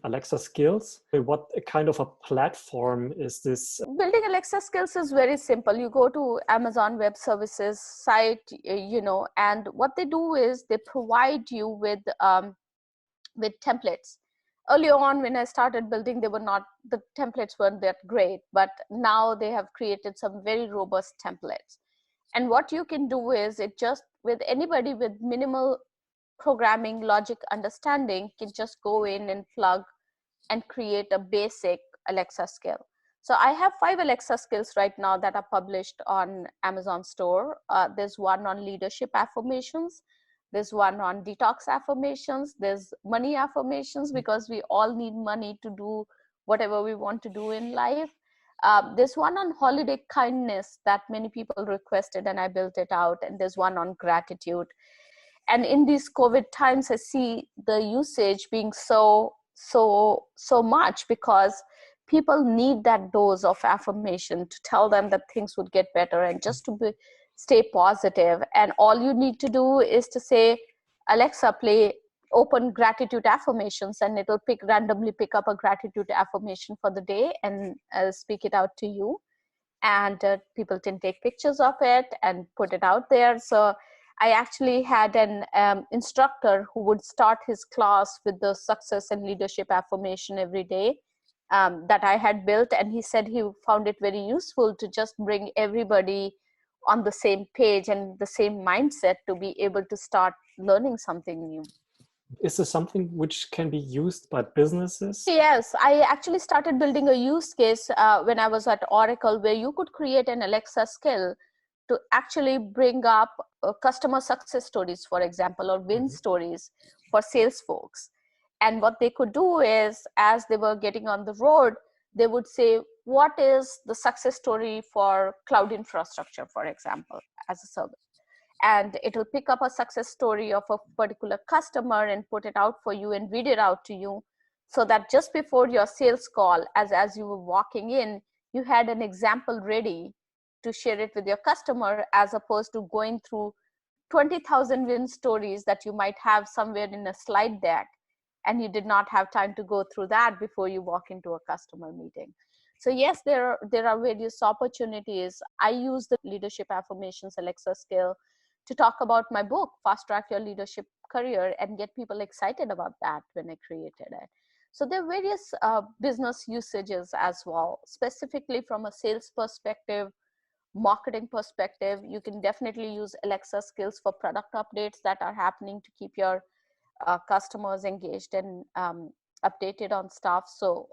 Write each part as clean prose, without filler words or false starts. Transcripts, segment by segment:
Alexa skills. What kind of a platform is this? Building Alexa skills is very simple. You go to Amazon Web Services site, and what they do is they provide you with templates. Earlier on, when I started building, the templates weren't that great, but now they have created some very robust templates. And what you can do is with anybody with minimal programming logic understanding can just go in and plug and create a basic Alexa skill. So I have 5 Alexa skills right now that are published on Amazon store. There's one on leadership affirmations. There's one on detox affirmations. There's money affirmations, because we all need money to do whatever we want to do in life. There's one on holiday kindness that many people requested, and I built it out. And there's one on gratitude. And in these COVID times, I see the usage being so much, because people need that dose of affirmation to tell them that things would get better and just to stay positive. And all you need to do is to say, Alexa, play open gratitude affirmations, and it'll randomly pick up a gratitude affirmation for the day and speak it out to you. And people can take pictures of it and put it out there. So I actually had an instructor who would start his class with the success and leadership affirmation every day that I had built. And he said he found it very useful to just bring everybody on the same page and the same mindset to be able to start learning something new. Is this something which can be used by businesses? Yes, I actually started building a use case when I was at Oracle, where you could create an Alexa skill to actually bring up customer success stories, for example, or win stories for sales folks. And what they could do is, as they were getting on the road, they would say, what is the success story for cloud infrastructure, for example, as a service? And it'll pick up a success story of a particular customer and put it out for you and read it out to you, so that just before your sales call, as you were walking in, you had an example ready to share it with your customer, as opposed to going through 20,000 win stories that you might have somewhere in a slide deck, and you did not have time to go through that before you walk into a customer meeting. So yes, there are various opportunities. I use the leadership affirmations Alexa skill to talk about my book, Fast Track Your Leadership Career, and get people excited about that when I created it. So there are various business usages as well, specifically from a sales perspective, marketing perspective. You can definitely use Alexa skills for product updates that are happening to keep your customers engaged and updated on stuff. So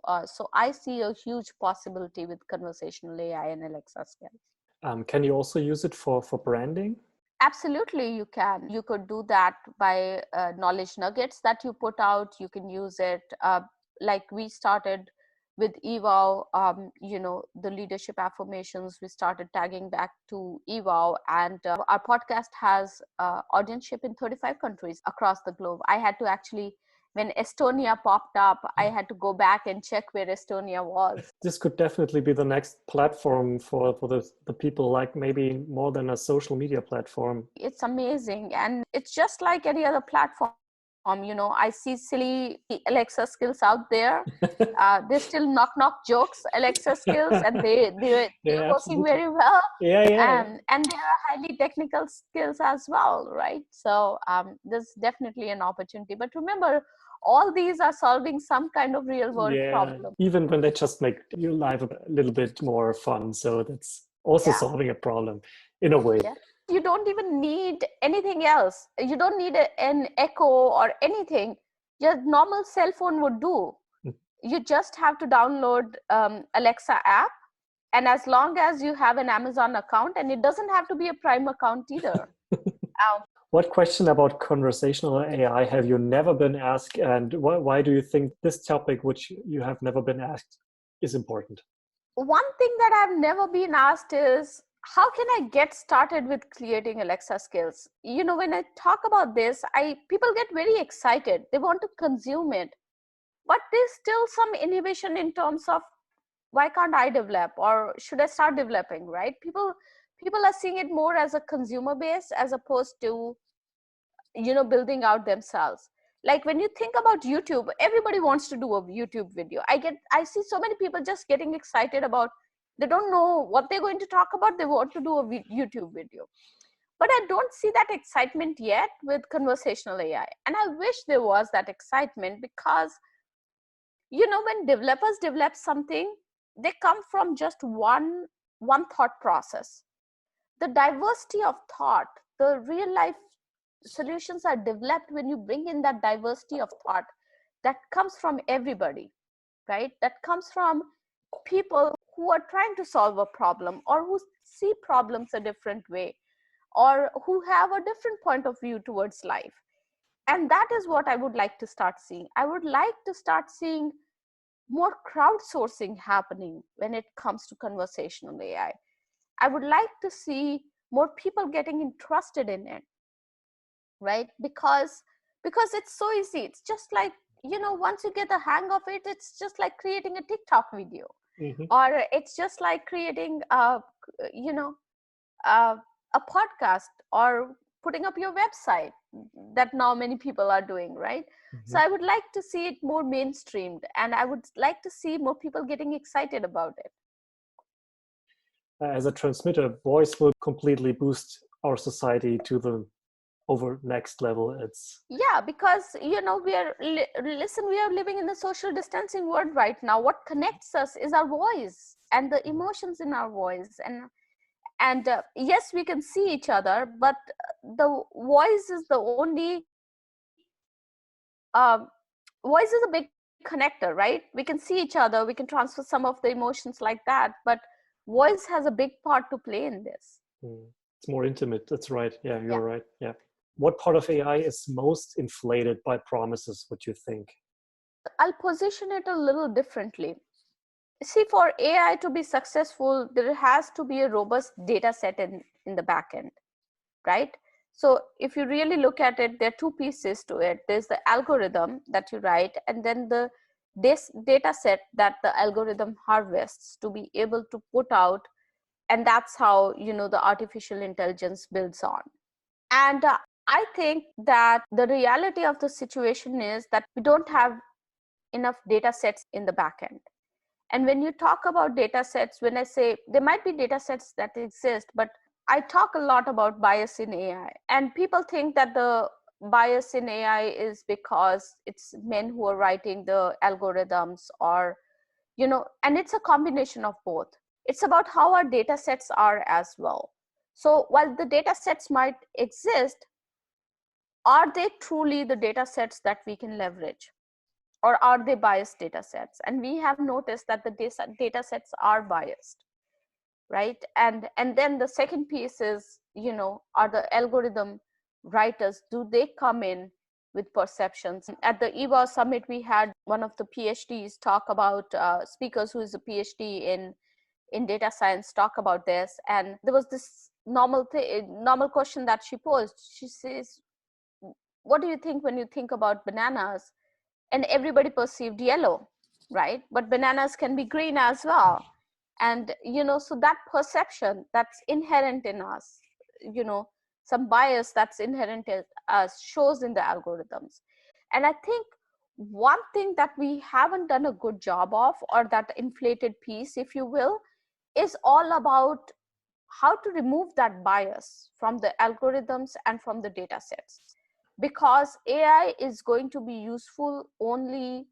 I see a huge possibility with conversational AI and Alexa skills. Can you also use it for branding? Absolutely, you can. You could do that by knowledge nuggets that you put out. You can use it like we started with eWOW, the leadership affirmations, we started tagging back to eWOW, and our podcast has audienceship in 35 countries across the globe. I had to actually, when Estonia popped up, I had to go back and check where Estonia was. This could definitely be the next platform for the people, like maybe more than a social media platform. It's amazing. And it's just like any other platform. I see silly Alexa skills out there. There's still knock jokes Alexa skills, and they're working very well. Yeah. And there are highly technical skills as well, right? So there's definitely an opportunity. But remember, all these are solving some kind of real world problem. Even when they just make your life a little bit more fun. So that's also solving a problem in a way. Yeah. You don't even need anything else. You don't need an Echo or anything. Your normal cell phone would do. You just have to download Alexa app. And as long as you have an Amazon account, and it doesn't have to be a Prime account either. What question about conversational AI have you never been asked? And why do you think this topic, which you have never been asked, is important? One thing that I've never been asked is, how can I get started with creating Alexa skills? When I talk about this, people get very excited. They want to consume it. But there's still some inhibition in terms of, why can't I develop, or should I start developing, right? People are seeing it more as a consumer base as opposed to, building out themselves. Like when you think about YouTube, everybody wants to do a YouTube video. I see so many people just getting excited about, they don't know what they're going to talk about, they want to do a YouTube video. But I don't see that excitement yet with conversational AI. And I wish there was that excitement, because, you know, when developers develop something, they come from just one thought process. The diversity of thought, the real life solutions are developed when you bring in that diversity of thought that comes from everybody, right? That comes from people who are trying to solve a problem, or who see problems a different way, or who have a different point of view towards life. And that is what I would like to start seeing. I would like to start seeing more crowdsourcing happening when it comes to conversational AI. I would like to see more people getting interested in it, right? Because it's so easy. It's just like, you know, once you get the hang of it, it's just like creating a TikTok video, or it's just like creating you know, a podcast, or putting up your website, that now many people are doing, right? So I would like to see it more mainstreamed, and I would like to see more people getting excited about it. As a transmitter, voice will completely boost our society to the over next level. It's because, you know, we are living in the social distancing world right now. What connects us is our voice and the emotions in our voice, and yes, we can see each other, but the voice is the only voice is a big connector, right? We can see each other, we can transfer some of the emotions like that, but voice has a big part to play in this. It's more intimate. That's right. Yeah, you're right. Yeah. What part of AI is most inflated by promises, what you think? I'll position it a little differently. See, for AI to be successful, there has to be a robust data set in the back end, right? So if you really look at it, there are two pieces to it. There's the algorithm that you write, and then this data set that the algorithm harvests to be able to put out. And that's how, you know, the artificial intelligence builds on. And I think that the reality of the situation is that we don't have enough data sets in the back end. And when you talk about data sets, when I say there might be data sets that exist, but I talk a lot about bias in AI. And people think that the bias in AI is because it's men who are writing the algorithms, or, you know, and it's a combination of both. It's about how our data sets are as well. So while the data sets might exist, are they truly the data sets that we can leverage? Or are they biased data sets? And we have noticed that the data sets are biased, right? And then the second piece is, you know, are the algorithm writers, do they come in with perceptions? At the eWOW summit, we had one of the PhDs talk about, speakers who is a PhD in data science talk about this. And there was this normal question that she posed. She says, what do you think when you think about bananas? And everybody perceived yellow, right? But bananas can be green as well. And, you know, so that perception that's inherent in us, you know, some bias that's inherent in us shows in the algorithms. And I think one thing that we haven't done a good job of, or that inflated piece, if you will, is all about how to remove that bias from the algorithms and from the data sets. Because AI is going to be useful only,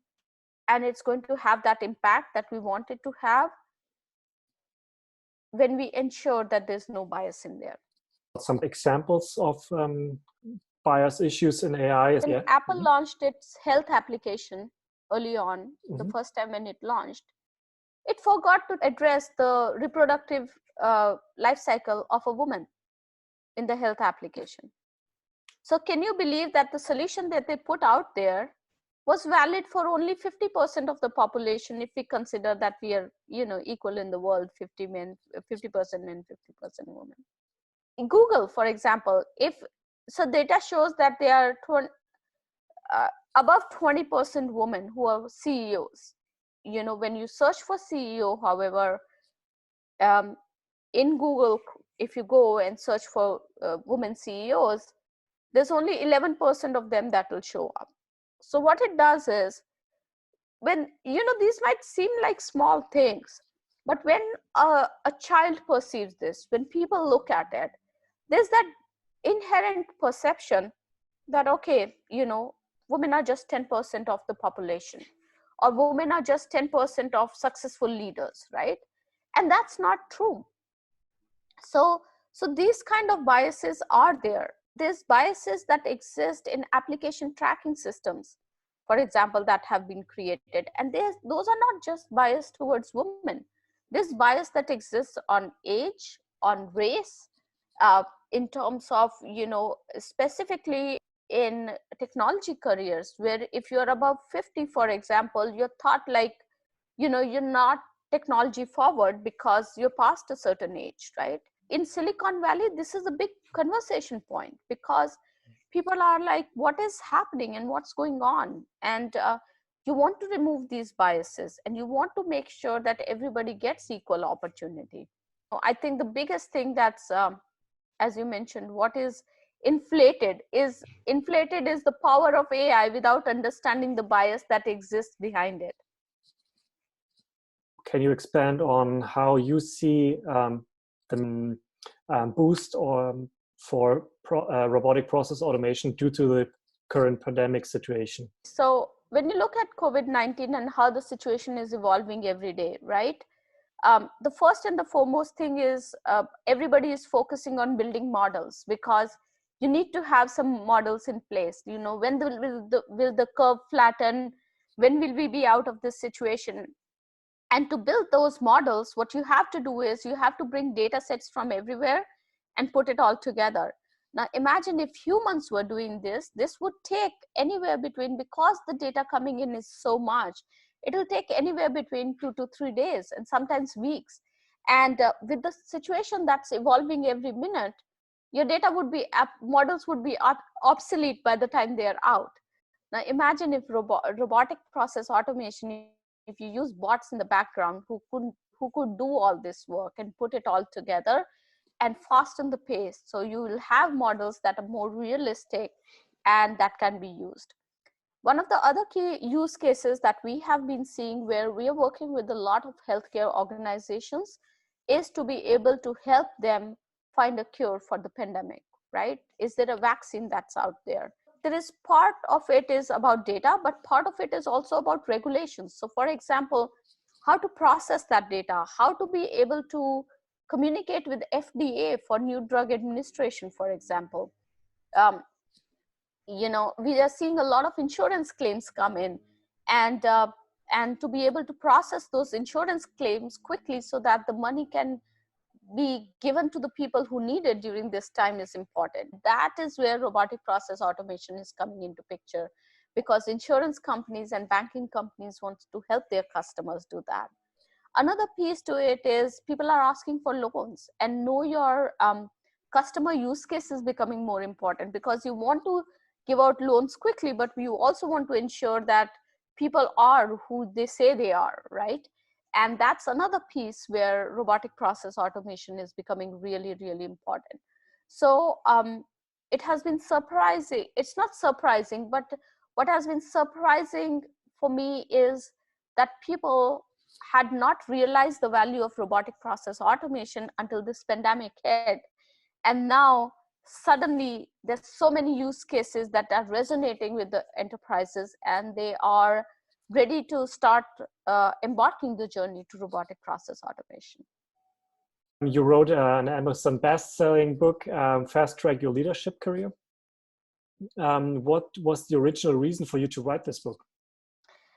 and it's going to have that impact that we want it to have, when we ensure that there's no bias in there. Some examples of bias issues in AI. When Apple launched its health application early on, the first time when it launched, it forgot to address the reproductive life cycle of a woman in the health application. So can you believe that the solution that they put out there was valid for only 50% of the population, if we consider that we are, you know, equal in the world, 50% men, 50% women. In Google, for example, data shows that there are above 20% women who are CEOs. You know, when you search for CEO, however, in Google, if you go and search for women CEOs, there's only 11% of them that will show up. So what it does is, when, these might seem like small things, but when a child perceives this, when people look at it, there's that inherent perception that, okay, women are just 10% of the population, or women are just 10% of successful leaders, right? And that's not true. So these kind of biases are there. There's biases that exist in application tracking systems, for example, that have been created, and those are not just bias towards women. There's bias that exists on age, on race, in terms of, specifically in technology careers, where if you're above 50, for example, you're thought like, you're not technology forward because you're past a certain age, right? In Silicon Valley, this is a big conversation point, because people are like, what is happening and what's going on? And you want to remove these biases, and you want to make sure that everybody gets equal opportunity. I think the biggest thing that's, as you mentioned, what is inflated is the power of AI without understanding the bias that exists behind it. Can you expand on how you see the boost for robotic process automation due to the current pandemic situation? So when you look at COVID-19 and how the situation is evolving every day, right? The first and the foremost thing is, everybody is focusing on building models, because you need to have some models in place. When will the curve flatten? When will we be out of this situation? And to build those models, what you have to do is you have to bring data sets from everywhere and put it all together. Now, imagine if humans were doing this would take anywhere between, because the data coming in is so much, it'll take anywhere between 2 to 3 days and sometimes weeks. And with the situation that's evolving every minute, your data would be, models would be obsolete by the time they are out. Now, imagine if robotic process automation, if you use bots in the background who could do all this work and put it all together and fasten the pace, so you will have models that are more realistic and that can be used. One of the other key use cases that we have been seeing, where we are working with a lot of healthcare organizations, is to be able to help them find a cure for the pandemic, right? Is there a vaccine that's out there? There is part of it is about data, but part of it is also about regulations. So for example, how to process that data, how to be able to communicate with FDA for new drug administration, for example. Um, we are seeing a lot of insurance claims come in, and to be able to process those insurance claims quickly so that the money can be given to the people who need it during this time is important. That is where robotic process automation is coming into picture, because insurance companies and banking companies want to help their customers do that. Another piece to it is people are asking for loans, and know your customer use case is becoming more important, because you want to give out loans quickly, but you also want to ensure that people are who they say they are, right? And that's another piece where robotic process automation is becoming really, really important. So it has been surprising. It's not surprising, but what has been surprising for me is that people had not realized the value of robotic process automation until this pandemic hit. And now suddenly there's so many use cases that are resonating with the enterprises, and they are ready to start embarking the journey to robotic process automation. You wrote an Amazon best-selling book, Fast Track Your Leadership Career. What was the original reason for you to write this book?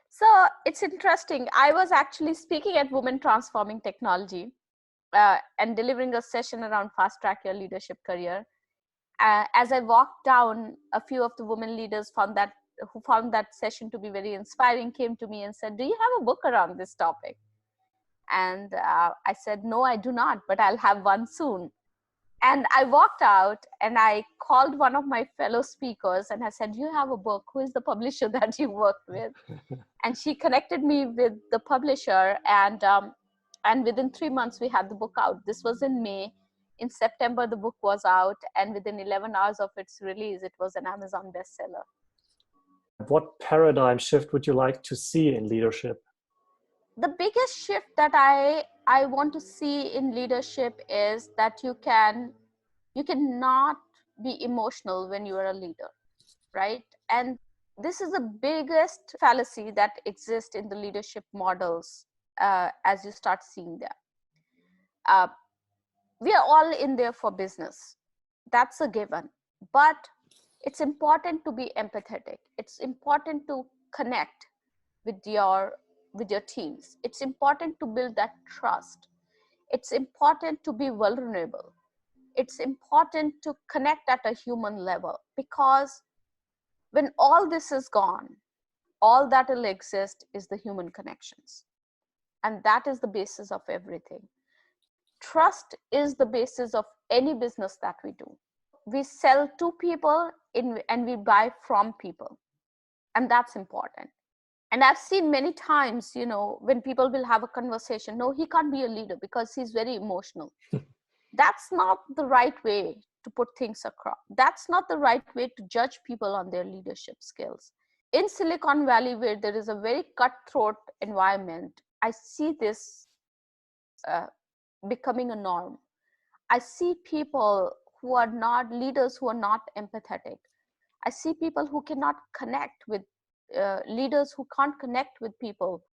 So it's interesting. I was actually speaking at Women Transforming Technology and delivering a session around Fast Track Your Leadership Career. As I walked down, a few of the women leaders who found that session to be very inspiring came to me and said, "Do you have a book around this topic?" And I said, "No, I do not, but I'll have one soon." And I walked out and I called one of my fellow speakers and I said, "You have a book. Who is the publisher that you worked with?" And she connected me with the publisher, and within 3 months we had the book out. This was in May. In September the book was out, and within 11 hours of its release it was an Amazon bestseller. What paradigm shift would you like to see in leadership? The biggest shift that I want to see in leadership is that you cannot be emotional when you are a leader, right? And this is the biggest fallacy that exists in the leadership models as you start seeing them. We are all in there for business. That's a given. But it's important to be empathetic. It's important to connect with your teams. It's important to build that trust. It's important to be vulnerable. It's important to connect at a human level, because when all this is gone, all that will exist is the human connections. And that is the basis of everything. Trust is the basis of any business that we do. We sell to people and we buy from people. And that's important. And I've seen many times, when people will have a conversation, no, he can't be a leader because he's very emotional. That's not the right way to put things across. That's not the right way to judge people on their leadership skills. In Silicon Valley, where there is a very cutthroat environment, I see this becoming a norm. I see people who are not leaders, who are not empathetic. I see people who cannot connect with leaders who can't connect with people,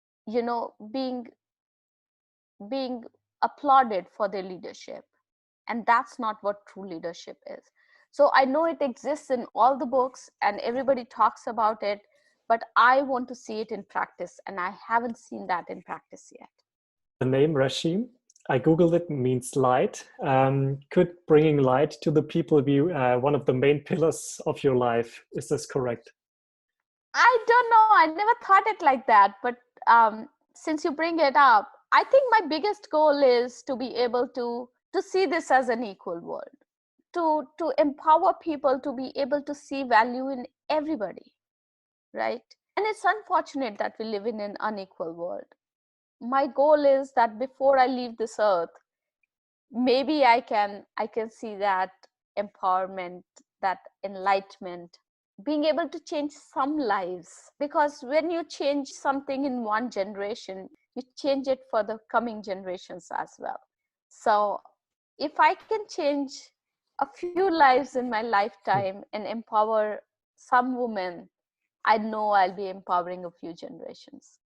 being applauded for their leadership. And that's not what true leadership is. So I know it exists in all the books and everybody talks about it, but I want to see it in practice, and I haven't seen that in practice yet. The name Rashim, I Googled it, means light. Could bringing light to the people be one of the main pillars of your life? Is this correct? I don't know. I never thought it like that. But since you bring it up, I think my biggest goal is to be able to see this as an equal world, to empower people to be able to see value in everybody, right? And it's unfortunate that we live in an unequal world. My goal is that before I leave this earth, maybe I can see that empowerment, that enlightenment, being able to change some lives. Because when you change something in one generation, you change it for the coming generations as well. So if I can change a few lives in my lifetime and empower some women, I know I'll be empowering a few generations.